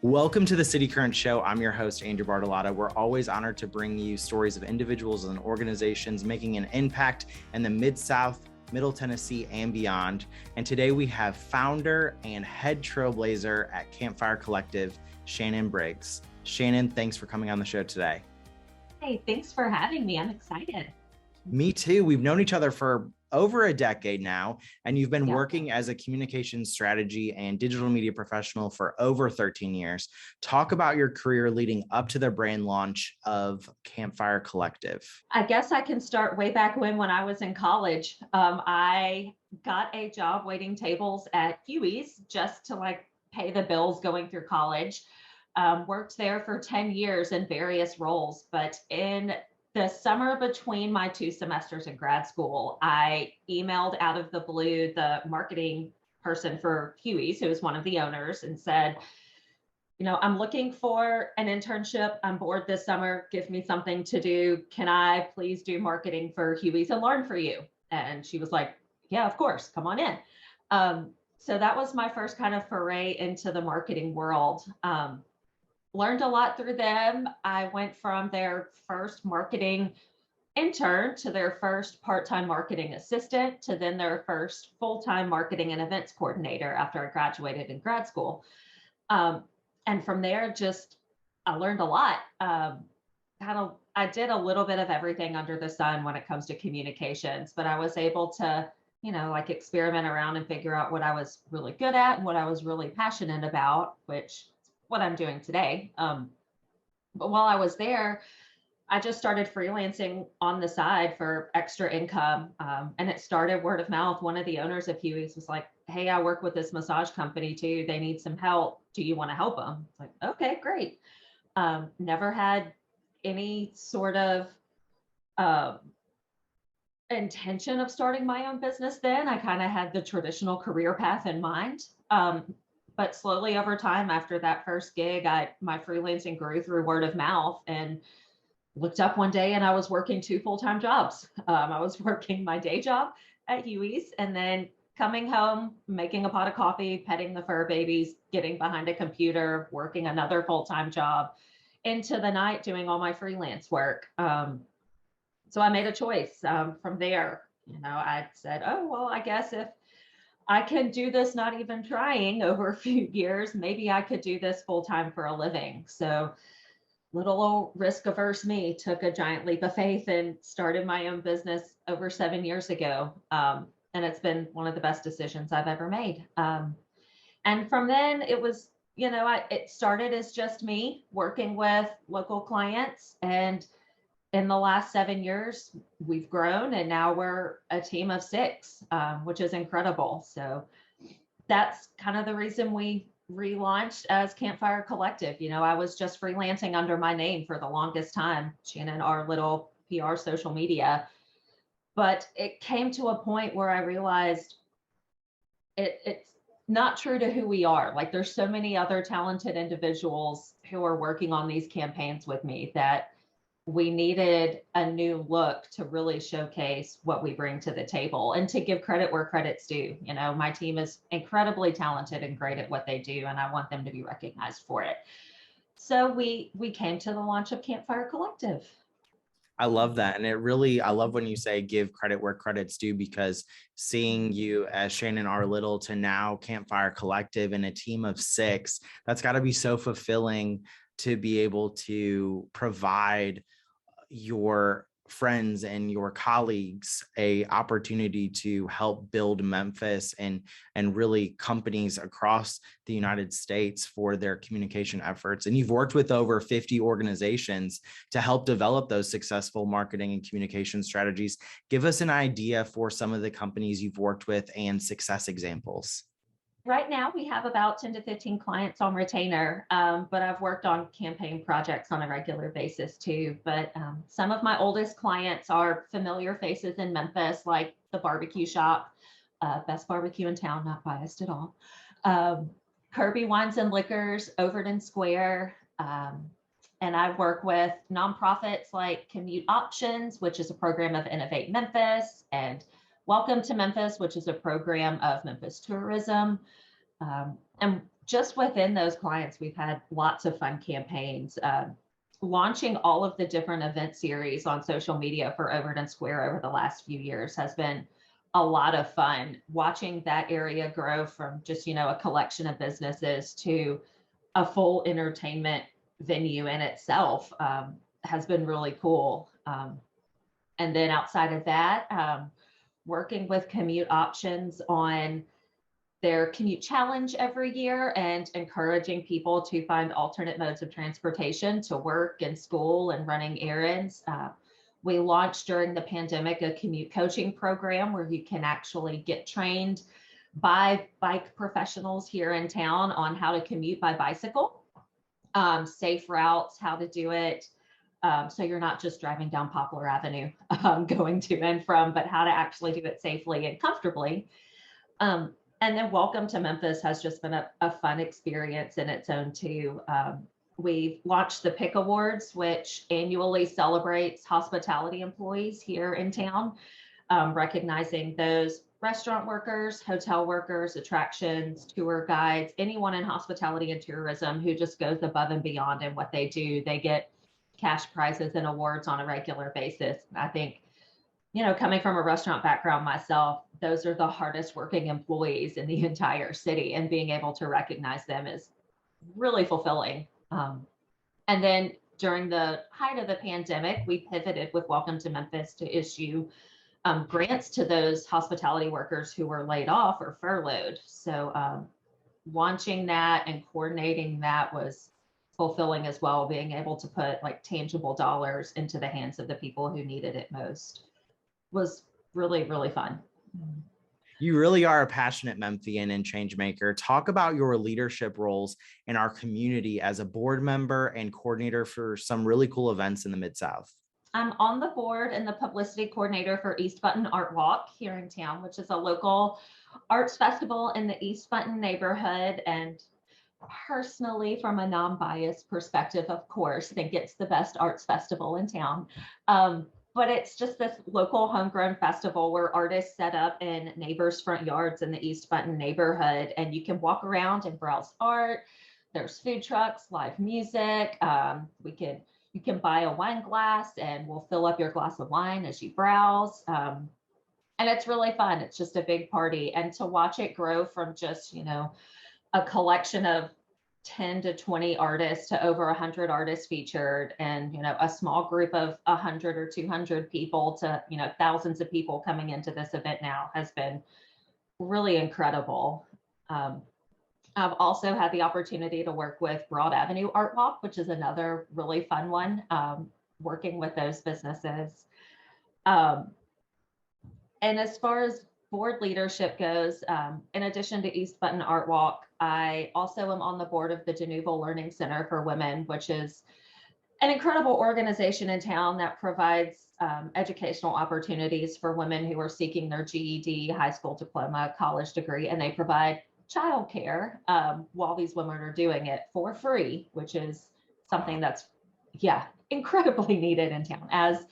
Welcome to the City Current Show. I'm your host, Andrew Bartolotta. We're always honored to bring you stories of individuals and organizations making an impact in the Mid-South, Middle Tennessee, and beyond. And today we have founder and head trailblazer at Campfire Collective, Shannon Briggs. Shannon, thanks for coming on the show today. Hey, thanks for having me. I'm excited. Me too. We've known each other for over a decade now, and you've been working as a communications strategy and digital media professional for over 13 years. Talk about your career leading up to the brand launch of Campfire Collective. I guess I can start way back when I was in college. I got a job waiting tables at Huey's just to pay the bills going through college. Worked there for 10 years in various roles, but in the summer between my 2 semesters in grad school, I emailed out of the blue the marketing person for Huey's, who is one of the owners, and said, I'm looking for an internship. I'm bored this summer. Give me something to do. Can I please do marketing for Huey's and learn for you? And she was like, yeah, of course. Come on in. So that was my first kind of foray into the marketing world. Learned a lot through them. I went from their first marketing intern to their first part-time marketing assistant to then their first full-time marketing and events coordinator after I graduated in grad school. And from there, I learned a lot. I did a little bit of everything under the sun when it comes to communications, but I was able to, experiment around and figure out what I was really good at and what I was really passionate about, which what I'm doing today. But while I was there, I just started freelancing on the side for extra income. And it started word of mouth. One of the owners of Huey's was like, hey, I work with this massage company too. They need some help. Do you want to help them? It's like, okay, great. Never had any sort of intention of starting my own business then. I kind of had the traditional career path in mind. But slowly over time, after that first gig, my freelancing grew through word of mouth, and looked up one day and I was working 2 full-time jobs. I was working my day job at Huey's and then coming home, making a pot of coffee, petting the fur babies, getting behind a computer, working another full-time job into the night, doing all my freelance work. So I made a choice from there. I said, oh, well, I guess if I can do this, not even trying over a few years, maybe I could do this full time for a living. So little old risk averse me took a giant leap of faith and started my own business over 7 years ago. And it's been one of the best decisions I've ever made. And from then it was, it started as just me working with local clients, and in the last 7 years, we've grown, and now we're a team of 6, which is incredible. So that's kind of the reason we relaunched as Campfire Collective. I was just freelancing under my name for the longest time, Shannon, our little PR social media. But it came to a point where I realized it's not true to who we are. There's so many other talented individuals who are working on these campaigns with me that we needed a new look to really showcase what we bring to the table and to give credit where credit's due. My team is incredibly talented and great at what they do, and I want them to be recognized for it. So we came to the launch of Campfire Collective. I love that. And I love when you say give credit where credit's due, because seeing you as Shannon R. Little to now Campfire Collective and a team of 6, that's got to be so fulfilling to be able to provide your friends and your colleagues a opportunity to help build Memphis and really companies across the United States for their communication efforts. And you've worked with over 50 organizations to help develop those successful marketing and communication strategies. Give us an idea for some of the companies you've worked with and success examples. Right now, we have about 10 to 15 clients on retainer, but I've worked on campaign projects on a regular basis too. But some of my oldest clients are familiar faces in Memphis, like the barbecue shop, best barbecue in town, not biased at all. Kirby Wines and Liquors, Overton Square. And I work with nonprofits like Commute Options, which is a program of Innovate Memphis, and Welcome to Memphis, which is a program of Memphis tourism. And just within those clients, we've had lots of fun campaigns. Launching all of the different event series on social media for Overton Square over the last few years has been a lot of fun. Watching that area grow from just, a collection of businesses to a full entertainment venue in itself has been really cool. And then outside of that, working with Commute Options on their commute challenge every year and encouraging people to find alternate modes of transportation to work and school and running errands. We launched during the pandemic a commute coaching program where you can actually get trained by bike professionals here in town on how to commute by bicycle, safe routes, how to do it. So you're not just driving down Poplar Avenue going to and from, but how to actually do it safely and comfortably. And then Welcome to Memphis has just been a fun experience in its own too. We've launched the PIC Awards, which annually celebrates hospitality employees here in town, recognizing those restaurant workers, hotel workers, attractions, tour guides, anyone in hospitality and tourism who just goes above and beyond in what they do. They get cash prizes and awards on a regular basis. I think, coming from a restaurant background myself, those are the hardest working employees in the entire city, and being able to recognize them is really fulfilling. And then during the height of the pandemic, we pivoted with Welcome to Memphis to issue grants to those hospitality workers who were laid off or furloughed. So launching that and coordinating that was fulfilling as well, being able to put like tangible dollars into the hands of the people who needed it most was really, really fun. You really are a passionate Memphian and change maker. Talk about your leadership roles in our community as a board member and coordinator for some really cool events in the Mid-South. I'm on the board and the publicity coordinator for East Button Art Walk here in town, which is a local arts festival in the East Button neighborhood. And personally, from a non-biased perspective, of course, think it's the best arts festival in town. But it's just this local homegrown festival where artists set up in neighbors' front yards in the East Button neighborhood, and you can walk around and browse art. There's food trucks, live music. You can buy a wine glass, and we'll fill up your glass of wine as you browse. And it's really fun. It's just a big party, and to watch it grow from just a collection of 10 to 20 artists to over 100 artists featured, and a small group of 100 or 200 people to thousands of people coming into this event now has been really incredible. I've also had the opportunity to work with Broad Avenue Art Walk, which is another really fun one, working with those businesses. And as far as board leadership goes, in addition to East Button Art Walk, I also am on the board of the Geneva Learning Center for Women, which is an incredible organization in town that provides educational opportunities for women who are seeking their GED, high school diploma, college degree, and they provide childcare while these women are doing it for free, which is something that's, incredibly needed in town. As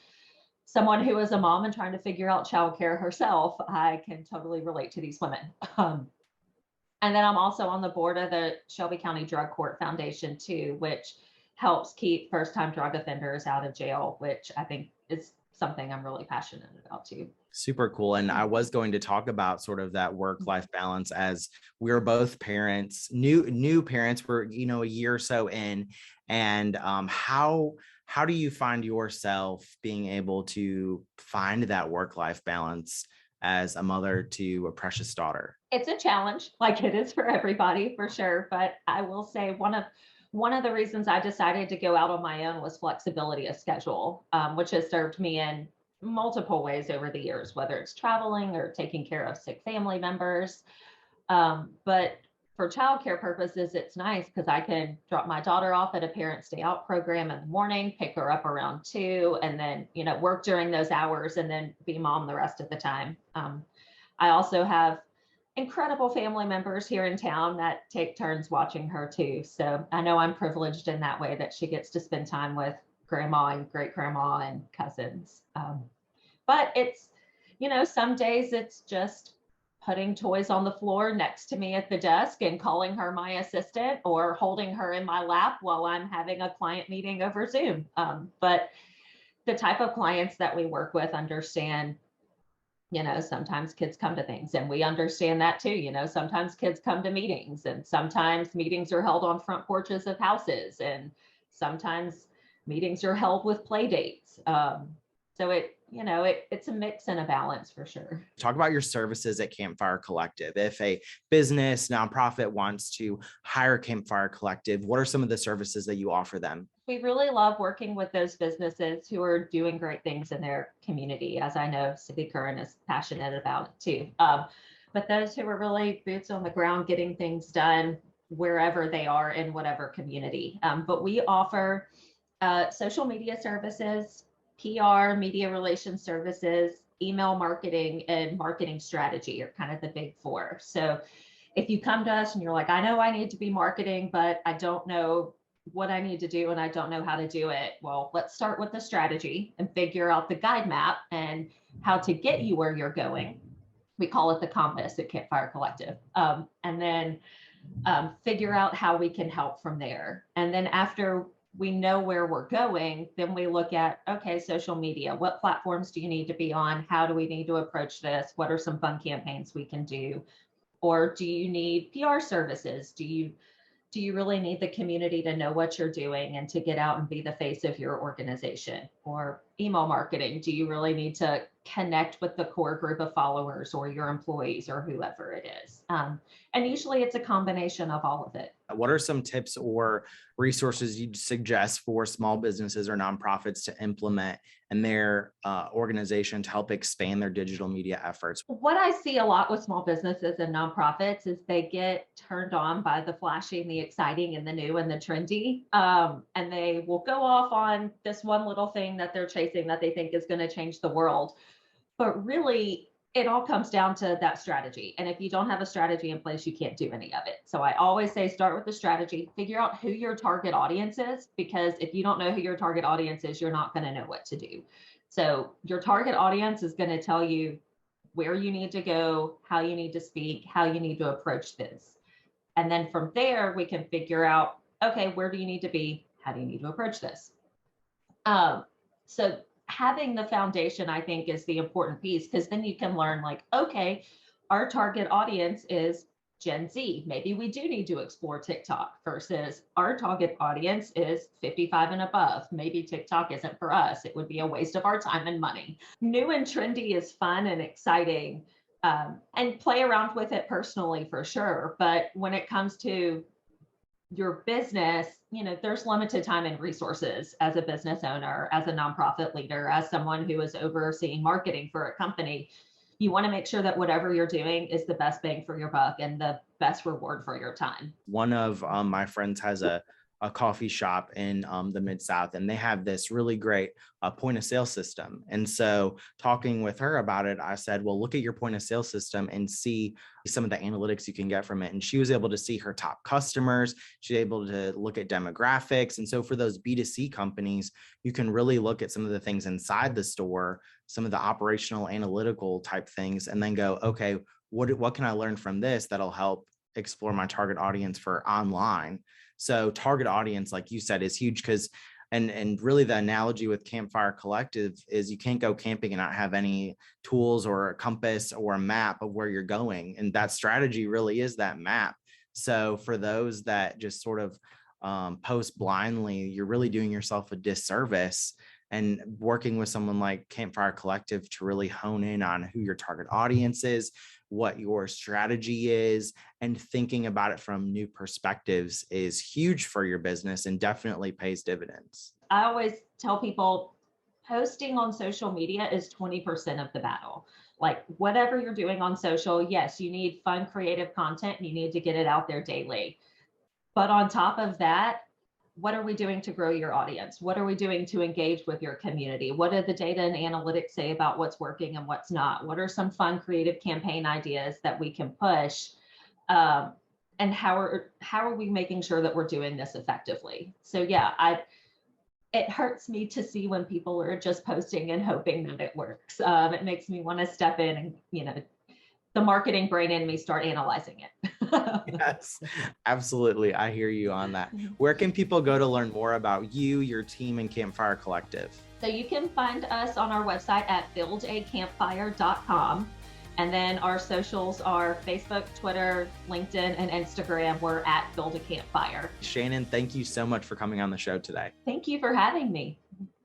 someone who is a mom and trying to figure out childcare herself, I can totally relate to these women. And then I'm also on the board of the Shelby County Drug Court Foundation too, which helps keep first-time drug offenders out of jail, which I think is something I'm really passionate about too. Super cool. And I was going to talk about sort of that work-life balance, as we're both parents, new parents. We're, a year or so in, and how do you find yourself being able to find that work-life balance as a mother to a precious daughter? It's a challenge, like it is for everybody, for sure. But I will say one of the reasons I decided to go out on my own was flexibility of schedule, which has served me in multiple ways over the years, whether it's traveling or taking care of sick family members. But for childcare purposes, it's nice because I can drop my daughter off at a Parents Day Out program in the morning, pick her up around 2, and then, work during those hours and then be mom the rest of the time. I also have incredible family members here in town that take turns watching her too. So I know I'm privileged in that way that she gets to spend time with grandma and great grandma and cousins. But it's, some days it's just putting toys on the floor next to me at the desk and calling her my assistant, or holding her in my lap while I'm having a client meeting over Zoom. But the type of clients that we work with understand, sometimes kids come to things, and we understand that too. Sometimes kids come to meetings, and sometimes meetings are held on front porches of houses, and sometimes meetings are held with play dates. So it's a mix and a balance for sure. Talk about your services at Campfire Collective. If a business nonprofit wants to hire Campfire Collective, what are some of the services that you offer them? We really love working with those businesses who are doing great things in their community, as I know City Current is passionate about it too. But those who are really boots on the ground, getting things done wherever they are in whatever community. But we offer social media services, PR, media relations services, email marketing, and marketing strategy are kind of the big four. So if you come to us and you're like, I know I need to be marketing, but I don't know what I need to do and I don't know how to do it. Well, let's start with the strategy and figure out the guide map and how to get you where you're going. We call it the compass at Campfire Collective. And then figure out how we can help from there. And then after we know where we're going, then we look at, okay, social media, what platforms do you need to be on? How do we need to approach this? What are some fun campaigns we can do? Or do you need PR services? Do you really need the community to know what you're doing and to get out and be the face of your organization? Or email marketing, do you really need to connect with the core group of followers or your employees or whoever it is? And usually it's a combination of all of it. What are some tips or resources you'd suggest for small businesses or nonprofits to implement in their organization to help expand their digital media efforts? What I see a lot with small businesses and nonprofits is they get turned on by the flashy and the exciting and the new and the trendy. And they will go off on this one little thing that they're chasing that they think is going to change the world. But really, it all comes down to that strategy. And if you don't have a strategy in place, you can't do any of it. So I always say, start with the strategy, figure out who your target audience is, because if you don't know who your target audience is, you're not going to know what to do. So your target audience is going to tell you where you need to go, how you need to speak, how you need to approach this. And then from there, we can figure out, okay, where do you need to be? How do you need to approach this? So having the foundation, I think, is the important piece, because then you can learn, like, okay, our target audience is Gen Z. Maybe we do need to explore TikTok, versus our target audience is 55 and above. Maybe TikTok isn't for us. It would be a waste of our time and money. New and trendy is fun and exciting, and play around with it personally for sure. But when it comes to your business, there's limited time and resources as a business owner, as a nonprofit leader, as someone who is overseeing marketing for a company. You want to make sure that whatever you're doing is the best bang for your buck and the best reward for your time. One of my friends has a coffee shop in the Mid-South, and they have this really great point of sale system. And so talking with her about it, I said, well, look at your point of sale system and see some of the analytics you can get from it. And she was able to see her top customers. She's able to look at demographics. And so for those B2C companies, you can really look at some of the things inside the store, some of the operational analytical type things, and then go, okay, what can I learn from this that'll help explore my target audience for online? So target audience, like you said, is huge, because and really the analogy with Campfire Collective is you can't go camping and not have any tools or a compass or a map of where you're going. And that strategy really is that map. So for those that just sort of post blindly, you're really doing yourself a disservice. And working with someone like Campfire Collective to really hone in on who your target audience is, what your strategy is, and thinking about it from new perspectives is huge for your business and definitely pays dividends. I always tell people posting on social media is 20% of the battle. Like, whatever you're doing on social, yes, you need fun, creative content and you need to get it out there daily. But on top of that, what are we doing to grow your audience? What are we doing to engage with your community? What do the data and analytics say about what's working and what's not? What are some fun, creative campaign ideas that we can push? And how are we making sure that we're doing this effectively? So yeah, it hurts me to see when people are just posting and hoping that it works. It makes me want to step in and the marketing brain in me start analyzing it. Yes, absolutely. I hear you on that. Where can people go to learn more about you, your team, and Campfire Collective? So you can find us on our website at buildacampfire.com. And then our socials are Facebook, Twitter, LinkedIn, and Instagram. We're at Build a Campfire. Shannon, thank you so much for coming on the show today. Thank you for having me.